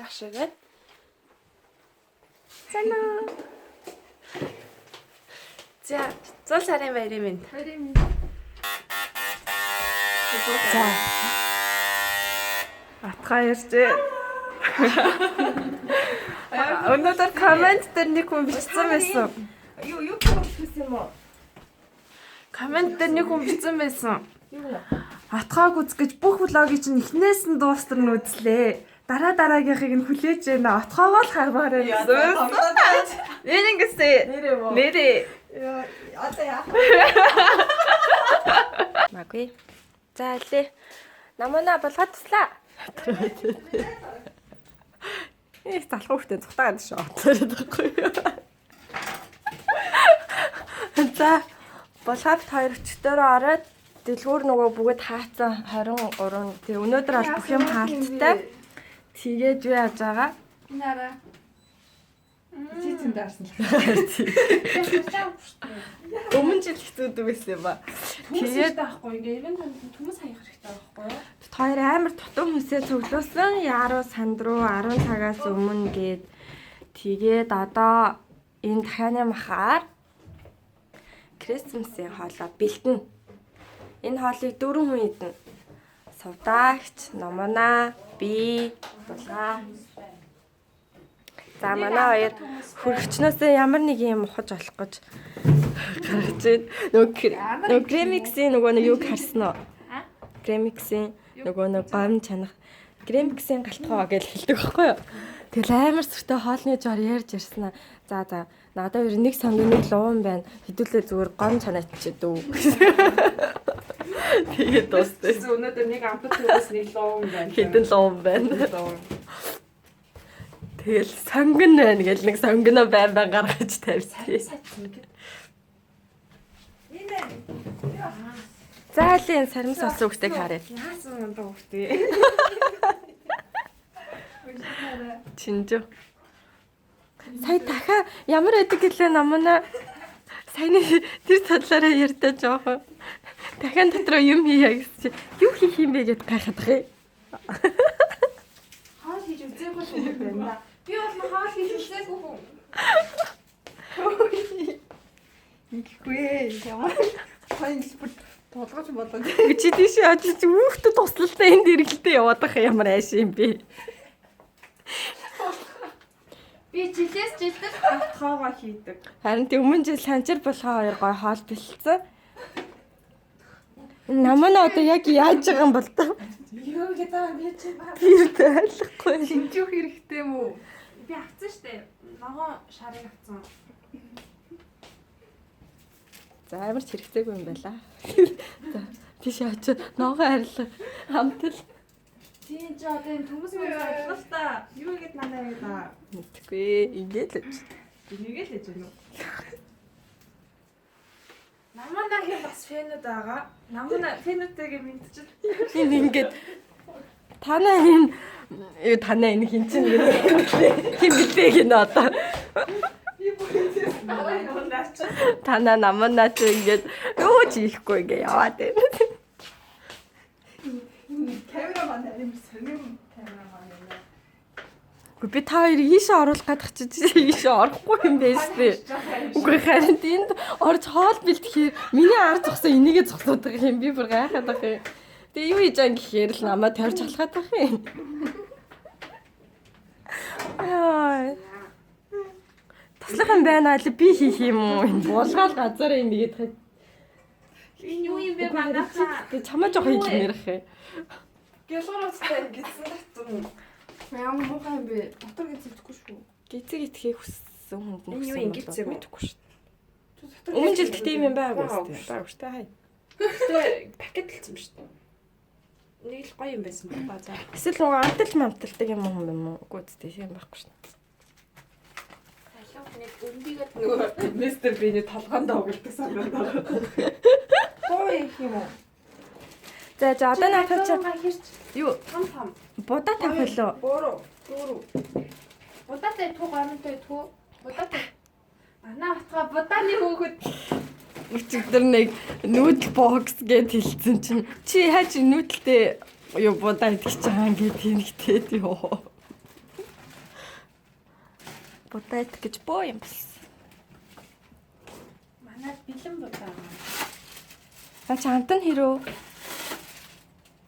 ах шиг байна. Sana. За, 100 сарын баярын минь. Баярын минь. За. Атгаа ярьжээ. Өнөөдөр комент дээр нэг хүн бичсэн байсан. Юу хэлсэн юм уу? Комент дээр нэг хүн бичсэн байсан. Атгааг үз гэж бүх влогийг чинь эхнээс нь дуустарна үзлээ. Дараагийнхыг нь хүлээж байна. Атгаагаа л хармаар байсан. Нэр ингэсэн. Нэрээ. Одоо яах вэ? Маггүй. За алээ. Намана болгоод туслаа. Залах хүүхдээ цухтаад шүү. Отлоод байхгүй юу? За болгоод хоёр өчтөрөө ороод дэлгүүр нөгөө бүгд хаацсан 23. Тэг өнөөдөр бол бүх юм хаалттай. Тэгээд юу яаж байгаа? Нара. Чицэн даарсан л. Өмнө жил хэцүүд байсан юм ба. Тэгээд байхгүй ингээ ивэн хүмүүс хаях хэрэгтэй байхгүй юу? Хоёр амар тутам хүмүүсээ цуглуулсан. Яруу санд руу 10 цагаас өмнө гээд тэгээд одоо энэ дахианы махаар Крисмсийн хоолоо бэлтэн. Энэ хоолыг 4 хүн идэнэ. Сувдаагч, номона, би, булгаа. За манай хоёр хөргөчнөөсөө ямар нэг юм ухаж олох гэж гаргаж байна. Нөгөө Гремиксийн нөгөө нэг юу харсан уу? Гремиксийн нөгөө нэг гом чанах Гремиксийн галтгоо гэж хэлдэг байхгүй юу? Тэгэл амар сүртэй хоолны жоор ярьж ирсэн аа. За надад ер нэг санд нэг луун байна. Хэдүүлээ зүгээр гом чанаач дүү. Тэгээд дуустай. Өнөөдөр нэг амтд төгөөс нэг луун байна. Хэдэн луун байна. Тэгэл сонгон байна гэж нэг сонгоно байн гаргаж тавьсан. За алин сарим сос үгтэй харъя. Яасан юм даа үхтэй. Чинжүү. Сая дахиад ямар байдаг гэлээ намна саяны тэр талаараа ярьдаа жоохон. Дахиад дотроо юм хийя гэсэн чи юу хийх юм бэ гэд гайхаад байгаа юм. Хоол хийж үзээгүй юм байна. Би бол хоол хийж үзээгүй хүн. Ихгүй ямар сайн спорт толгойч болоо. Чи тийш очиж хүүхдэд туслалтай энд иргэлдээ яваад байгаа ямар айш юм бэ? Би жилээс жилдээ атгаага хийдэг. Харин тийм өмнө жил санчир болгоо хоёр гой хоол бэлдсэн. Намана одоо яг яаж байгаа юм бол та? Юу гэдэг би чи Тэр тайлахгүй. шинжүүх хэрэгтэй юм уу? Би авсан штэ. Ногоон шарыг авсан. За амар ч хэрэгцээгүй юм байла. За тийш очиж ногоо арилга хамтал. Тийм ч одоо энэ хүмүүс мөн ажиллах та. Юу гэд надаа яа да. Мэдгүй ингээд л. Энийг л хийж байна уу? Намандагийн бас фэнүүд байгаа. Намана фэнүүдтэйгээ мэдчихэл. Энэ ингээд танаа энэ хин чин гэнэ. Хин гэлээ гэнэ одоо. Би бүгд наач. Танаа наманаа ч ингээд юу ч хийхгүй ингээ яваад байна. Камераман юм сонирм камераман юм. Би та хоёрыг ийшээ оруулах гадах чи ийшээ орохгүй юм байсан бэ? Үгүй харин энд орж хоол бэлтгэхээр миний ар зогсоо энийгээ зогсоод байгаа юм. Би бүр гайхаад байгаа юм. Тэгээ юу хийж байгаа гэхээр л намаа тойрч халахад байгаа юм. Яа. Таслах юм байна ли би хийх юм уу? Энэ булгаал газар юм гээд хаа. Энэ юу юм бэ манайхаа? Тэгээ чамаа жоох хийж нэрх юм. Гялгаруултай гэсэн татсан. Ямар муухай юм бэ? Дотор гэж хэлэхгүй шүү. Гизэг итгэхийг хүссэн хүнд Энэ юу ингэж юм мэдэхгүй шүү. Өмнө жил тэгтээ юм байгаагүй шүү. Байгаагүй шүү. Хай. Гэтэ пакетлсэн юм шүү. Нэг л гоё юм байсан ба за. Эсвэл нөгөө амтал мамталдаг юм уу? Үгүй зү тийм байхгүй шүү. Ахиад нэг өмбигээд нөгөө мистер биний толгоонд оголдог санаад байгаа. Гоё юм уу? За одоо наатах чи юу Том. будаа тавих лөө? Гөрөө. Будаатай туу гарантай туу. Будаатай. Манай утга будааны хөөхөд Өчигдөр нэг нүүдл бокс гэд хэлсэн чинь чи хаа чи нүүдэлтэй юу будаа идэх гэж байгаа юм гээд тэнэгтээд ёо. Будаа идэх гэж боо юм болсон. Манайд бэлэн будаа. За чи амтан хэрөө?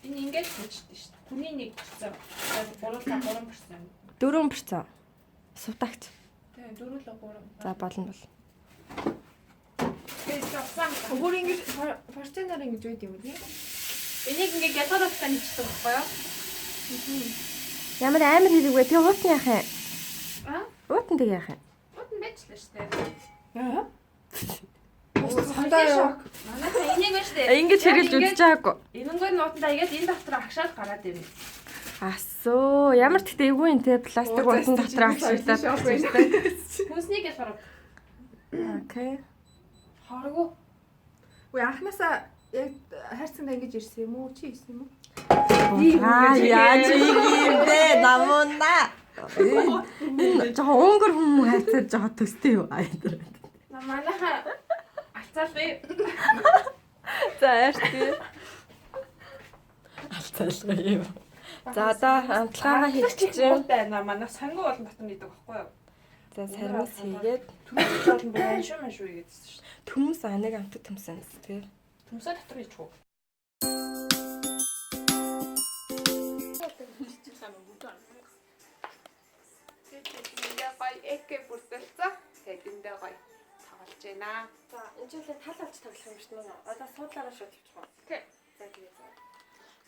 Энэ ингэж хүчтэй шүү дээ. Хүний 1%. 3%. 4%. Сувдагч. Тэгээ 4 л 3. За болно бол. Тэгээс авсан. Өөр ингэж форченаар ингэж үйд юм тий. Энийг ингээ гятадастай хийчихсэн байхгүй юу? Ямар амар хэрэг вэ? Тэгээ уутан яах юм? Аа? Уутан тэгээ яах юм? Утан байчлаа шүү дээ. Аа. Сандаа юу? Манайхаа энийг байна шүү дээ. Ингэж хэрэглэж үзэж байгаагүй. Энэнгүй нуутандаа игээд энэ доктор агшаад гараад ирнэ. Асуу, ямар ч гэдэг эвгүй юм те пластик уутан дотор ашиглаад. Хүнсний гэж барав. Окей. Харгу. Үгүй анханасаа яг хайрцагтаа ингэж ирсэн юм уу? Чи ирсэн юм уу? Яаж ийм бэ? Намуна. Жоо өнгөр хүмүүс хайцаад жоо төстэй юу? Манайхаа алцаалгыг За яарчээ. Алцаалгаа юм. За одоо хамтлагаа хийчихсэн. байна. Манай сангүй болон татна гэдэг байхгүй юу? За сармис хийгээд Түнс болон байна шүү мэн шүү гэдсэн шүү. төмс анаг амтд төмсөн тэгээ. Түнсээ дотор хийж хөө. Тэгээд гой эгэ бүрдэлцээ. Тэгээд эндээ гой тоглож байна. За энэ жилээ тал авч тоглох юм шүү дээ. Одоо суудлаараа шууд хийчих юм. Окей. За тэгээ.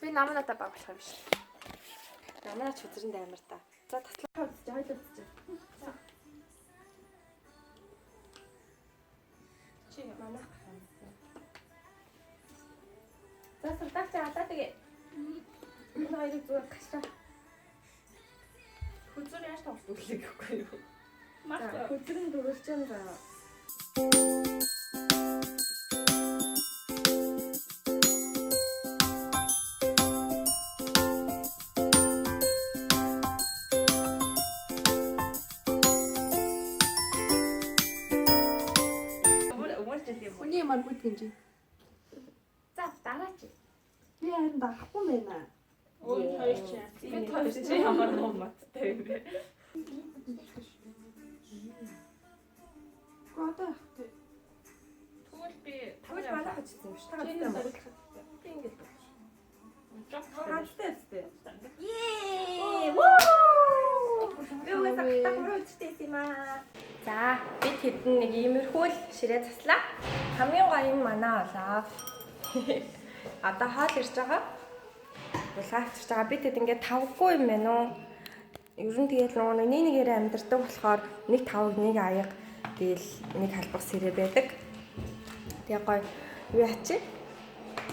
Би намнадаа баглах юм шүү. Намаа ч үзрэнд амар та. За таслаа үзэж хоёул үзэж. Чи Манайх хам. За сурдагч алаа тэгээ. Энэ хоёрыг зүгээр гашраа. хүзүр яаж тоглох вэ гэхгүй юу? За хүзрэн дөрвөлж юм за. Хүний ямар бүт гинж. За дараач. Би харин дагахгүй байна. Ой хоёр чи. Би хоёр чи ямар ном маттай юм бэ? Одоо Тэгвэл би Тэгвэл манайх хийсэн юм шүү. Чиний Та зорилго. би ингэж. Жоо. Хаттай өстэй. Ее! Вуу! Юу вэ сахтаа үстэй юм аа. За, бид хэдэн нэг иймэрхүү л ширээ заслаа. Хамгийн гоё юм манай олоо. Одоо хаал ирж байгаа. Булгаарч байгаа. Бид хэд ингээд тавгүй юм байна уу? Ер нь тэгээд нөгөө нэг нэрээ амьдардаг болохоор нэг тавг нэг аяга гээл нэг халбах сэрээ байдаг. Тэгээ гоё юу ячи?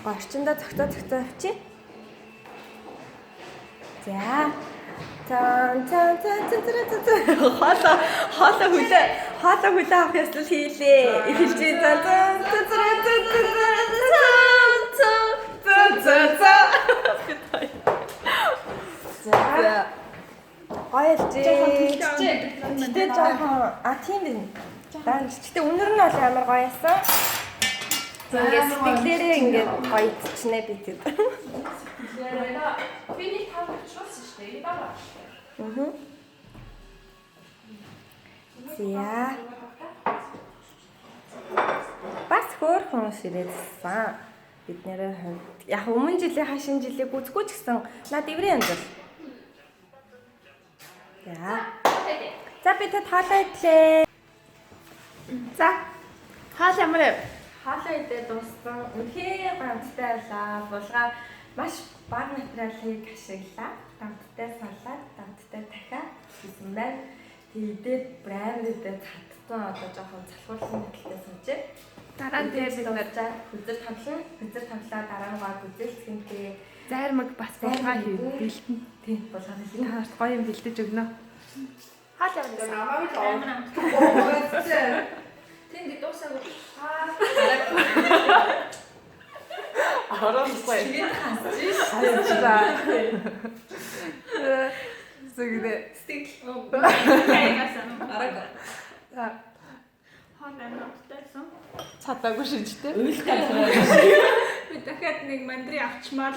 Гоё орчиндөө цогцоо авчи. За. Хоолоо хүлээ авах ёслол хийлээ. Эхэлж За. Гоёлжээ. Тэгтээ жоохон тийм байна. Тэгтээ өнөр нь бол амар гоё ясан. Ингээд сэтгэлээрээ ингээд гоё идчихнэ би тийм. Би нэг тав авчихсан шүү дээ. Дараа. За. Бас хөөрхөн ширээдсэн. Бид нэрээ хувьд яг өмнө жилийн хашин жилийг үзгүй ч гэсэн над иврийн амжил. За бид хоолоо идлээ. За. Хаал ямар вэ? Хоолоо идээ дууссан. Үнэхээр гамттай байлаа. Булгаар маш бага материалыг ашиглаа. Гамттай салаад, гамттай дахиад хийсэн байна. Тэгээд брэндтэй цаттсан одоо жоохон залхуулсан мэтлээ сууж. Дараа нь тэгээд бид нэрчээ хүзэр тавлаа дараа нь гоо бүзэлцгэнтэй зайрмаг бас булгаа хийв бэлтэн. Тийм булгаа хийх. Таарт гоё юм бэлдэж өгнө. Хаал явна. Намайг тоо. Тэнд дуусаагүй. Орохгүй. Зүгдээ. Стик. Арга. Хоол амтайсан. Цадаагүй шижтэй. Би дахиад нэг мандрин авчмаар.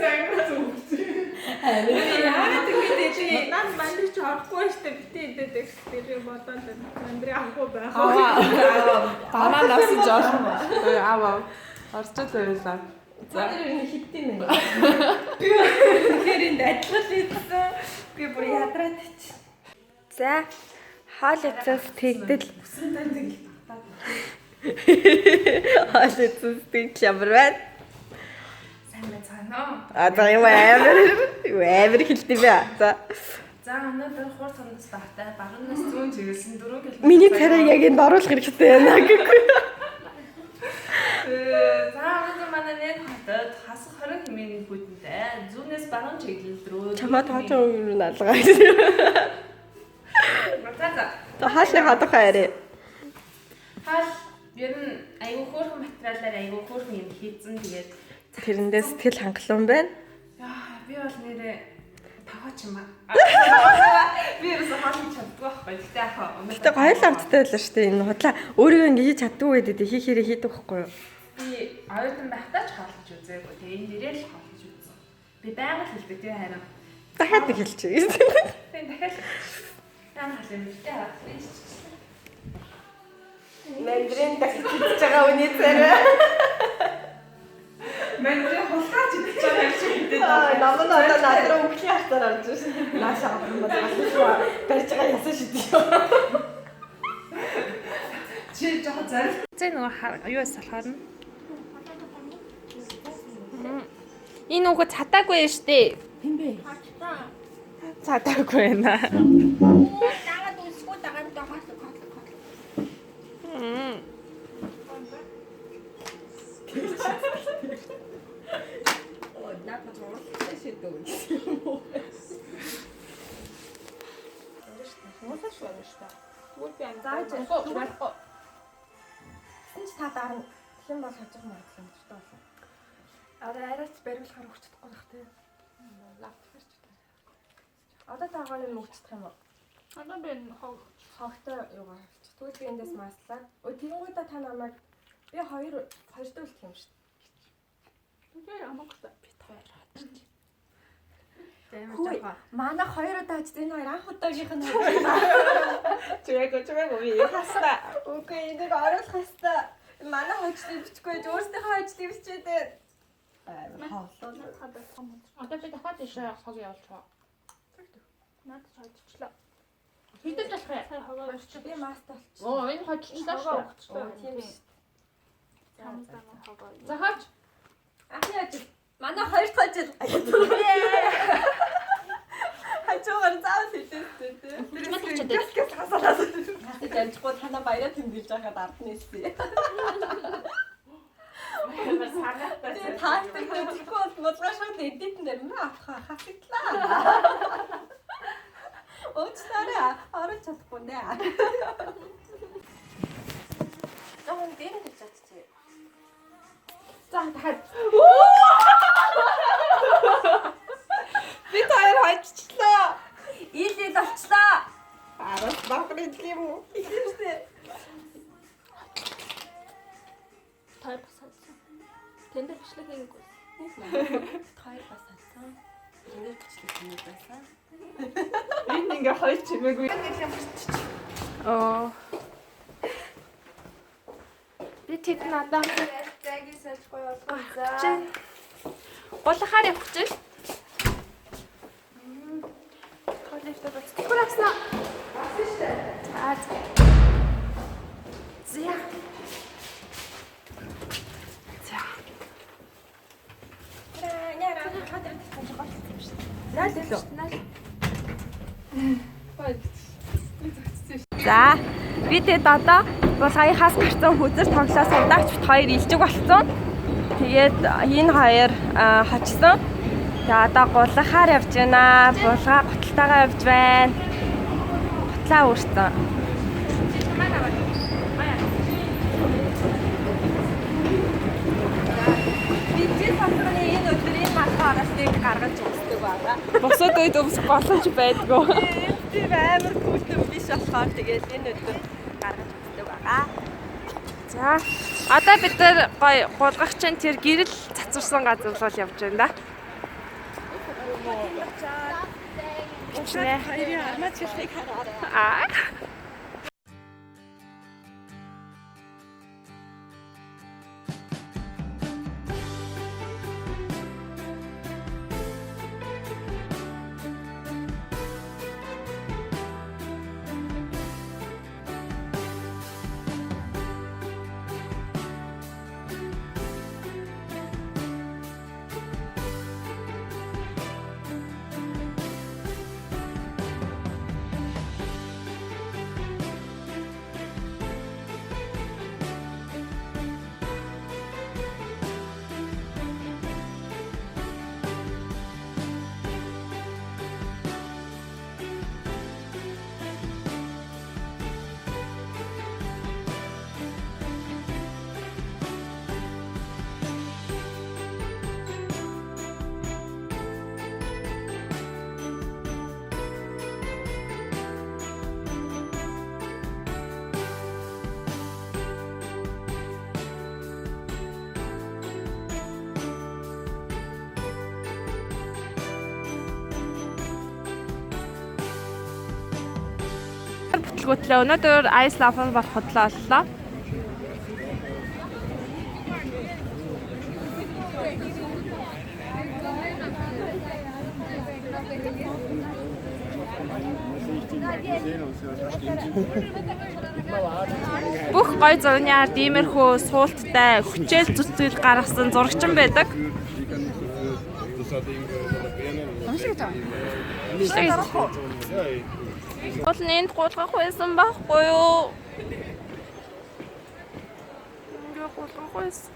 Зангаас өгч. Яагаад ингэж над мандрин ч орохгүй штэ битээ идэдэг тэр бодоод мандрин авахгүй байх. Банан авсан жоох. Аваа. Орчод байлаа. За энэ хиттэй нэ. Тэгэхээр энд адилхан ийдсэн. Би бүр ядраад чи. За хоол эцэс тэгдэл. Хоол эцэс тэгдэл ямар байна? Сайн байна. За юм амар хэлдэг бай. За Өнөөдөр хурц хоногс багтай багнаас 100 чиглэсэн 4 км. миний царай яг энд оруулах хэрэгтэй байна гэхгүй. Өнөөдөр манай нэг хотод хасах 20 хэмээний бүтэндээ 100-ээс баруун чиглэл рүү. Чамаа тоож өгнө алгаа. За хаашаа хадах хайраа. Хал ер нь аюу хөөрхөн материалаар аюу хөөрхөн юм хийцэн тэгээд Тэрэндээ сэтгэл хангалуун байна. яа би бол нэрээ тагаач юм аа. Би ерөөсө хаалт чаддгүй байхгүй. Гэтэ яхаа. Гэтэ гоё л амттай байлаа шүү дээ. Энэ худлаа өөрийгөө ингэ хийж чаддгүй байдаг. Хийхээрээ хийдэг байхгүй юу? Би оюутан байхдаа ч хоолж үзээгүй. Тэгээ энэ дээрээ л хоолж үзсэн. Би байгаль хэлдэг тий харин. Дахиад нэг хэлчихье. Тэгээ дахиад яна халын битээ аа. Мандрин дахиж хийж байгаа үний царай. Мандрин хулгайч идэж байгаа юм шиг гэдэг. Намайг одоо надраа өгөхийн хатаар орж ирсэн. Наашаа авах басаа барьж байгаа ясаа шидэж. Чи жоохон зарим. Зэ нөгөө юу эс болохоор нь. Энэ нөгөө цатаагүй юм штэ. Тийм бэ. Цатаагүй байна. Дагаад үлсгүй дагаад хоол. Оо, надад зурсан шидэг үү. Мосаш байна шүү дээ. Үгүй би Зааж байхгүй. Энд та дараа тийм бол хожих магадлал юм шүү дээ. Арайч бариулахаар өгч чадахгүй байх тийм. Лаптопч та. Одоо таагаар юм өгч чадах юм уу? Одоо би Хогтой юугаар авчих. Тэгвэл би эндээс маслаа. Тэгэнгүүтээ та намайг би хоёр дүүлэх юм шүү дээ. тэгээ амагтай. Хүй, манай хоёр удаа ч энэ хоёр анх удаагийнх нь. Чүгээгөө би хастаа. Үгүй энийг оруулах хастаа. Манай хожид бичихгүй өөрсдийнхөө хожид бичээд. Одоо би дахиад ишээ хог явуулж байгаа. Надад хожичлаа. Хэдэж болох юм? Сая хогоо өрчих. Би маст болчих. Оо, энэ хожичлаа шүү. Тийм шүү. За хаач. Ахны ажил. Манай хоёр дахь ажил. Хажуугаар заавал хэлээстэй тийм. Гэс хасалаад. Хасаж амжихгүй танаа баяраа тэмдэглэж байхад ард нээсээ. Тэгээ таатай хэвчгүй бол мулгаашаад эдитэн дээр мэ авах хасагдлаа. Өөчтөрөө орж чадахгүй нэ. Зам дээр гэж чадчих. За дахиад. Би таяр хойчлаа. Ийлэл болчлаа. Араас багрын юм уу? Ихэнхдээ. Таяр басаадсан. Тэндэр бичлэг хийгээгүй. Таяр басаадсан. Энийг бичлэг хийх байсан. Энэ ингээ хоёр чимээгүй. Оо. Би тэд надаа Зайгийн салжгүй болгоо. гулахаар явах гэж. Толифтор бацгүй авснаа. Авсан штэ. Аа. Зя. Яра хатар гэж болсон юм штэ. Нааллаа. За, би тэгэд одоо булгаяхаас гарсан хүзэр тоглоо сандагч бит хоёр илжиг болсон. Тэгээд энэ хоёр хочсон. Тэгээ одоо гулахаар явж байна. Булгаа готалтайгаа явж байна. Готлаа өөртөө. Бидний сонсгоны энэ өдрийн малгаараас гаргаж үздэг байгаа. Босоод үед өмсөх боломж байдгүй. Тийм амар хүүхдэн биш болохоор тэгээд энэ өдөр гаргаж өгдөг байгаа. За одоо бид нар гоё гулгагчин тэр гэрэл цацварсан газар руу явж байна да. Хоёрын армаач хэлхийг хараа. Бүтлгүүтлээ өнөөдөр Ice Love болох хөдлөө боллоо. Бүх гоё зурны ард иймэрхүү суулттай хүчээл зүтгэл гаргасан зурагчин байдаг. Бол нэнд гулгах байсан байхгүй юу? Ингээ гулгах байсан.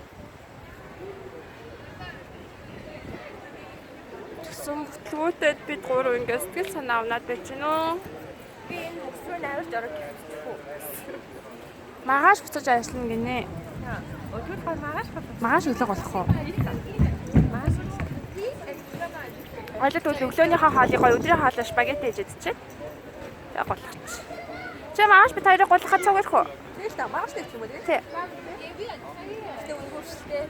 Тэсүм бүтлгүүтэд бид гурав ингээ сэтгэл санаа авнаад байж гинэ үү? Би энэ хөсрөө найрч орох гэхгүй. Магаш буцаж ажиллана гинэ. Өдөр гоо магаш болох. Магаш өглөө болох уу? Ойлог бол өглөөнийхөө хоолыг гоё өдрийн хоолой спагетти хийж идчихэ. Яг болгоч. Чи магаш бид хоёрыг гулгахад цаг ирэх үү? Тийм л та магаш гэх юм уу тийм? Тий. Тэ өнгөрчлээ.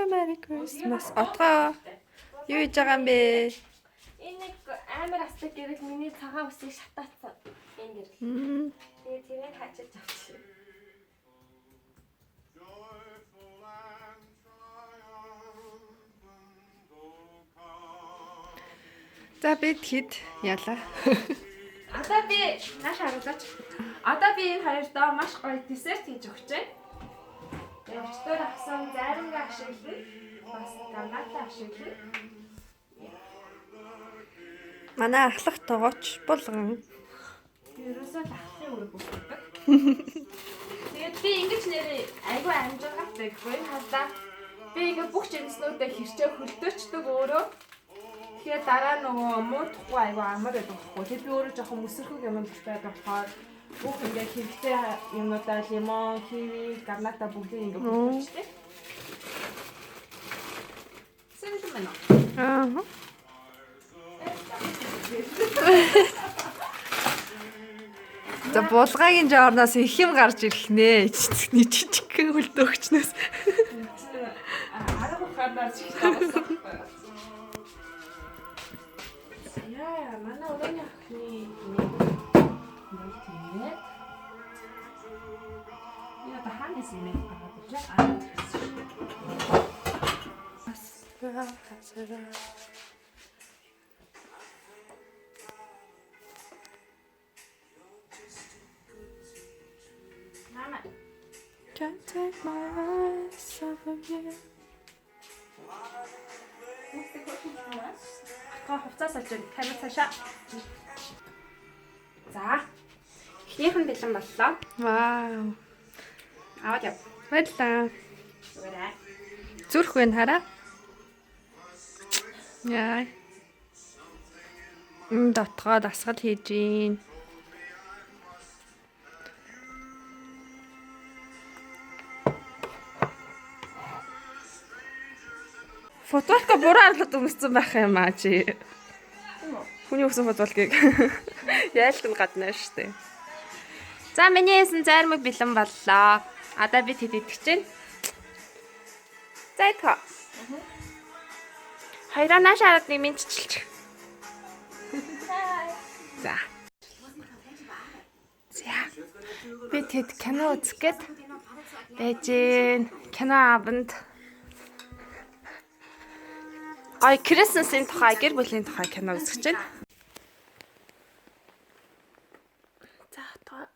Merry Christmas. Отгоо. Юу хийж байгаа юм бэ? Энэ нэг амар астаг гэрэл миний цагаан үсийг шатаацсан. Энэ гэрэл. Тэгээ тэрийг хачиж авчих. За бид хэд ялаа. Одоо би нааш харуулаач. Одоо би энэ хоёрдоо маш гоё десерт хийж өгч байна. Өвчтөр авсан зарингаа ашиглана. Бас гранатаа ашиглана. Манай ахлах тоогооч булган. Ерөөсөө лахлын үрэг өгдөг. Тэгээд би ингэж нэрээ айгүй амжиргатай гэхгүй энэ хадаа би ингээ бүх жинснүүдээ хэрчээ хөлдөөчдөг өөрөө. Тэгэхээр дараа нөгөө муудахгүй айгүй амар байдаг байхгүй. Тэгээд би өөрөө жоохон өсөрхөг юм дуртай болохоор бүх ингээ хэрэгтэй юмудаа лимон, киви, граната бүгдийг ингээ хөлдөөчтэй. Сэвэлэн байна. Аа. За булгагийн жоорноос их юм гарч ирэх нэ. Эцэгний жижигхэн хөлдөөгчнөөс. Арга гараанаар чих таасан. Яа, манай өрөөний охины нэг тийм. Я та ханаас юм байгаа гэж Мама. Can't take my eyes off of you. Ха хувцас олж камер цаашаа. За. Эхнийх нь бэлэн боллоо. Вау. Аваад яв. Баярлалаа. Зүгээр. Зүрх вэ хараа? Яа. Дотгоо дасгал хийж гин. Футболка буруу харлаад өмссөн байх юм аа чи. Хүний өсөн футболкийг яалтан гаднаа штэ. За миний эсэн зайрмаг бэлэн боллоо. Одоо бид хэд идэх чинь? За идэх. Хоёроо нааш хараад нэг минчилчих. За. За. Бид хэд кино үзэх гээд байж гин. Кино аванд. Ай, Крисмсийн тухай, гэр бүлийн тухай кино үзэж байна. За, тоо.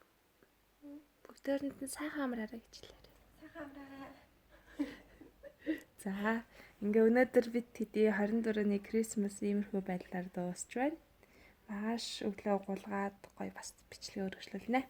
Бүгдөөрэнд нь сайхан амраарай гэж хэлээрэй. Сайхан амраарай. За, ингээ өнөөдөр бид тэдий 24-ний Крисмс иймэрхүү байдлаар дуусч байна. Маш өглөө гулгаад гоё бас бичлэгээ өргөжлүүлнэ.